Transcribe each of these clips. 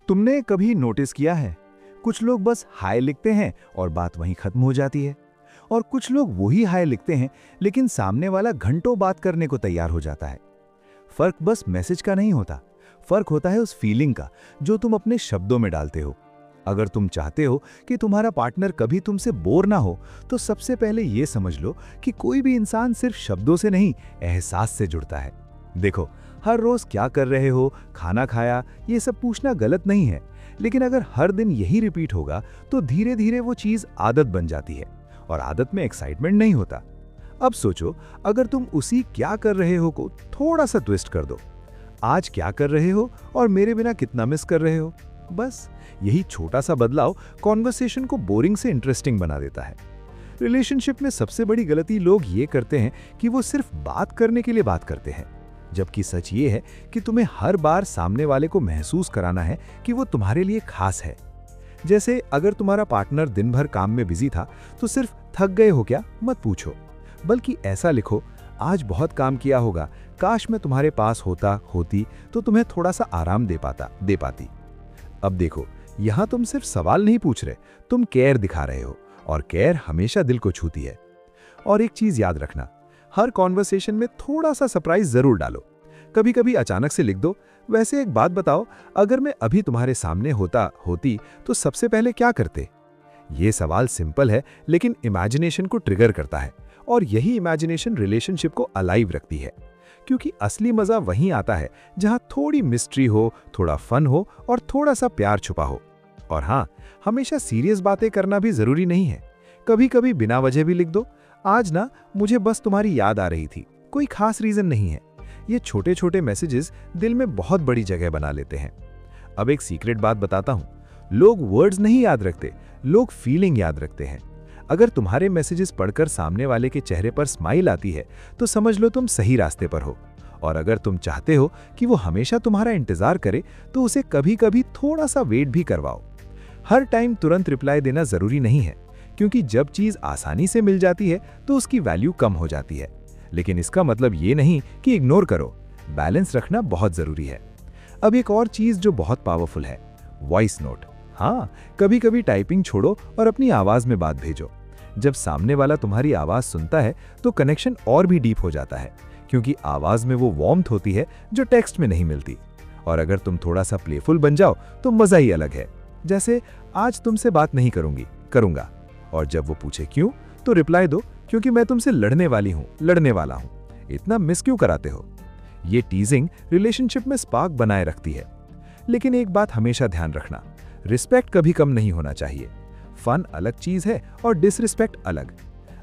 तुमने कभी नोटिस किया है, कुछ लोग बस हाय लिखते हैं और बात वहीं खत्म हो जाती है, और कुछ लोग वही हाय लिखते हैं लेकिन सामने वाला घंटों बात करने को तैयार हो जाता है। फर्क बस मैसेज का नहीं होता, फर्क होता है उस फीलिंग का जो तुम अपने शब्दों में डालते हो। अगर तुम चाहते हो कि तुम्हारा पार्टनर कभी तुमसे बोर ना हो, तो सबसे पहले ये समझ लो कि कोई भी इंसान सिर्फ शब्दों से नहीं, एहसास से जुड़ता है। देखो, हर रोज क्या कर रहे हो, खाना खाया, ये सब पूछना गलत नहीं है, लेकिन अगर हर दिन यही रिपीट होगा तो धीरे धीरे वो चीज आदत बन जाती है, और आदत में एक्साइटमेंट नहीं होता। अब सोचो, अगर तुम उसी क्या कर रहे हो को थोड़ा सा ट्विस्ट कर दो, आज क्या कर रहे हो और मेरे बिना कितना मिस कर रहे हो। बस यही छोटा सा बदलाव कॉन्वर्सेशन को बोरिंग से इंटरेस्टिंग बना देता है। रिलेशनशिप में सबसे बड़ी गलती लोग ये करते हैं कि वो सिर्फ बात करने के लिए बात करते हैं, जबकि सच ये है कि तुम्हें हर बार सामने वाले को महसूस कराना है कि वो तुम्हारे लिए खास है। जैसे अगर तुम्हारा पार्टनर दिन भर काम में बिजी था, तो सिर्फ थक गए हो क्या मत पूछो, बल्कि ऐसा लिखो, आज बहुत काम किया होगा, काश मैं तुम्हारे पास होती तो तुम्हें थोड़ा सा आराम दे पाती। अब देखो, यहां तुम सिर्फ सवाल नहीं पूछ रहे, तुम केयर दिखा रहे हो, और केयर हमेशा दिल को छूती है। और एक चीज याद रखना, हर कॉन्वर्सेशन में थोड़ा सा सरप्राइज जरूर डालो। कभी कभी अचानक से लिख दो, वैसे एक बात बताओ, अगर मैं अभी तुम्हारे सामने होती तो सबसे पहले क्या करते। ये सवाल सिंपल है, लेकिन इमेजिनेशन को ट्रिगर करता है, और यही इमेजिनेशन रिलेशनशिप को अलाइव रखती है। क्योंकि असली मजा वहीं आता है जहां थोड़ी मिस्ट्री हो, थोड़ा फन हो और थोड़ा सा प्यार छुपा हो। और हाँ, हमेशा सीरियस बातें करना भी जरूरी नहीं है। कभी कभी बिना वजह भी लिख दो, आज ना मुझे बस तुम्हारी याद आ रही थी, कोई खास रीजन नहीं है। ये छोटे छोटे मैसेजेस दिल में बहुत बड़ी जगह बना लेते हैं। अब एक सीक्रेट बात बताता हूं, लोग वर्ड्स नहीं याद रखते, लोग फीलिंग याद रखते हैं। अगर तुम्हारे मैसेजेस पढ़कर सामने वाले के चेहरे पर स्माइल आती है, तो समझ लो तुम सही रास्ते पर हो। और अगर तुम चाहते हो कि वो हमेशा तुम्हारा इंतजार करे, तो उसे कभी कभी थोड़ा सा वेट भी करवाओ। हर टाइम तुरंत रिप्लाई देना जरूरी नहीं है, क्योंकि जब चीज आसानी से मिल जाती है तो उसकी वैल्यू कम हो जाती है। लेकिन इसका मतलब ये नहीं कि इग्नोर करो, बैलेंस रखना बहुत जरूरी है। अब एक और चीज जो बहुत पावरफुल है, वॉइस नोट। हाँ, कभी कभी टाइपिंग छोड़ो और अपनी आवाज में बात भेजो। जब सामने वाला तुम्हारी आवाज सुनता है तो कनेक्शन और भी डीप हो जाता है, क्योंकि आवाज में वो वार्मथ होती है जो टेक्स्ट में नहीं मिलती। और अगर तुम थोड़ा सा प्लेफुल बन जाओ तो मजा ही अलग है। जैसे, आज तुमसे बात नहीं करूंगा, और जब वो पूछे क्यों, तो रिप्लाई दो, क्योंकि मैं तुमसे लड़ने वाला हूं। इतना मिस क्यों कराते हो। ये टीजिंग रिलेशनशिप में स्पार्क बनाए रखती है। लेकिन एक बात हमेशा ध्यान रखना, रिस्पेक्ट कभी कम नहीं होना चाहिए। फन अलग चीज है और डिसरिस्पेक्ट अलग।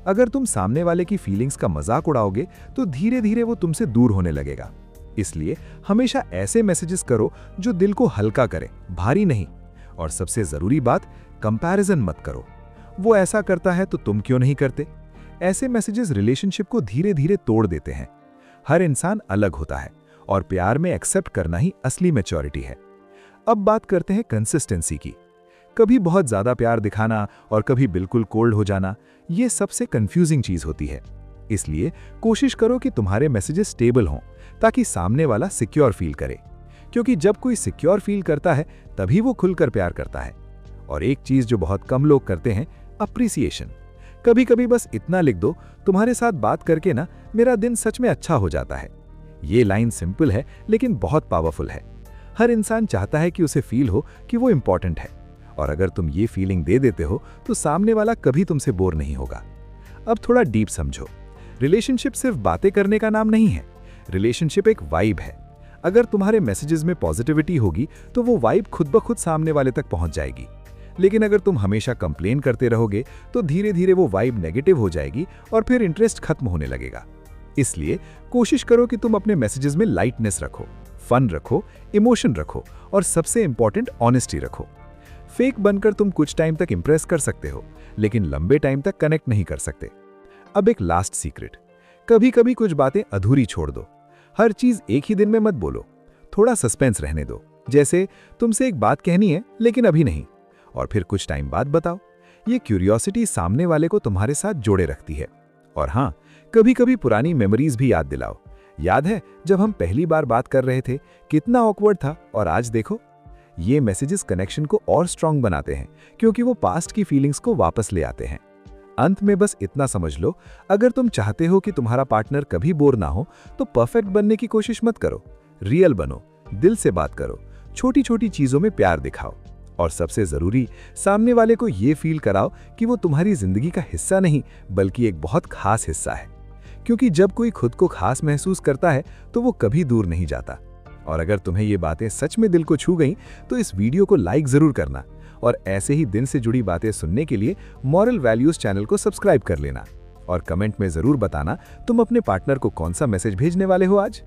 अगर तुम सामने वाले की फीलिंग्स का मजाक उड़ाओगे तो धीरे धीरे वो तुमसे दूर होने लगेगा। इसलिए हमेशा ऐसे मैसेजेस करो जो दिल को हल्का करे, भारी नहीं। और सबसे जरूरी बात, कंपैरिजन मत करो, वो ऐसा करता है तो तुम क्यों नहीं करते। ऐसे मैसेजेस रिलेशनशिप को धीरे धीरे तोड़ देते हैं। हर इंसान अलग होता है, और प्यार में एक्सेप्ट करना ही असली मैच्योरिटी है। अब बात करते हैं कंसिस्टेंसी की। कभी बहुत ज्यादा प्यार दिखाना और कभी बिल्कुल कोल्ड हो जाना, ये सबसे कंफ्यूजिंग चीज होती है। इसलिए कोशिश करो कि तुम्हारे मैसेजेस स्टेबल हों, ताकि सामने वाला सिक्योर फील करे। क्योंकि जब कोई सिक्योर फील करता है, तभी वो खुलकर प्यार करता है। और एक चीज जो बहुत कम लोग करते हैं, अप्रिसिएशन। कभी कभी बस इतना लिख दो, तुम्हारे साथ बात करके ना मेरा दिन सच में अच्छा हो जाता है। ये लाइन सिंपल है लेकिन बहुत पावरफुल है। हर इंसान चाहता है कि उसे फील हो कि वो इंपॉर्टेंट है, और अगर तुम ये फीलिंग दे देते हो तो सामने वाला कभी तुमसे बोर नहीं होगा। अब थोड़ा डीप समझो, रिलेशनशिप सिर्फ बातें करने का नाम नहीं है, रिलेशनशिप एक वाइब है। अगर तुम्हारे मैसेजेस में पॉजिटिविटी होगी तो वो वाइब खुद ब खुद सामने वाले तक पहुंच जाएगी। लेकिन अगर तुम हमेशा कंप्लेन करते रहोगे तो धीरे धीरे वो वाइब नेगेटिव हो जाएगी और फिर इंटरेस्ट खत्म होने लगेगा। इसलिए कोशिश करो कि तुम अपने मैसेजेस में लाइटनेस रखो, फन रखो, इमोशन रखो, और सबसे इंपॉर्टेंट ऑनेस्टी रखो। फेक बनकर तुम कुछ टाइम तक इंप्रेस कर सकते हो, लेकिन लंबे टाइम तक कनेक्ट नहीं कर सकते। अब एक लास्ट सीक्रेट, कभी कभी कुछ बातें अधूरी छोड़ दो। हर चीज एक ही दिन में मत बोलो, थोड़ा सस्पेंस रहने दो। जैसे, तुमसे एक बात कहनी है लेकिन अभी नहीं, और फिर कुछ टाइम बाद बताओ। ये क्यूरियोसिटी सामने वाले को तुम्हारे साथ जोड़े रखती है। और हाँ, कभी कभी पुरानी मेमोरीज भी याद दिलाओ। याद है जब हम पहली बार बात कर रहे थे, कितना ऑकवर्ड था, और आज देखो। ये मैसेजेस कनेक्शन को और स्ट्रांग बनाते हैं क्योंकि वो पास्ट की फीलिंग्स को वापस ले आते हैं। अंत में बस इतना समझ लो, अगर तुम चाहते हो कि तुम्हारा पार्टनर कभी बोर ना हो तो परफेक्ट बनने की कोशिश मत करो। रियल बनो, दिल से बात करो, छोटी छोटी चीजों में प्यार दिखाओ और सबसे जरूरी, सामने वाले को ये फील कराओ कि वो तुम्हारी जिंदगी का हिस्सा नहीं बल्कि एक बहुत खास हिस्सा है। क्योंकि जब कोई खुद को खास महसूस करता है तो वो कभी दूर नहीं जाता। और अगर तुम्हें ये बातें सच में दिल को छू गईं तो इस वीडियो को लाइक जरूर करना और ऐसे ही दिन से जुड़ी बातें सुनने के लिए मॉरल वैल्यूज चैनल को सब्सक्राइब कर लेना। और कमेंट में जरूर बताना तुम अपने पार्टनर को कौन सा मैसेज भेजने वाले हो आज।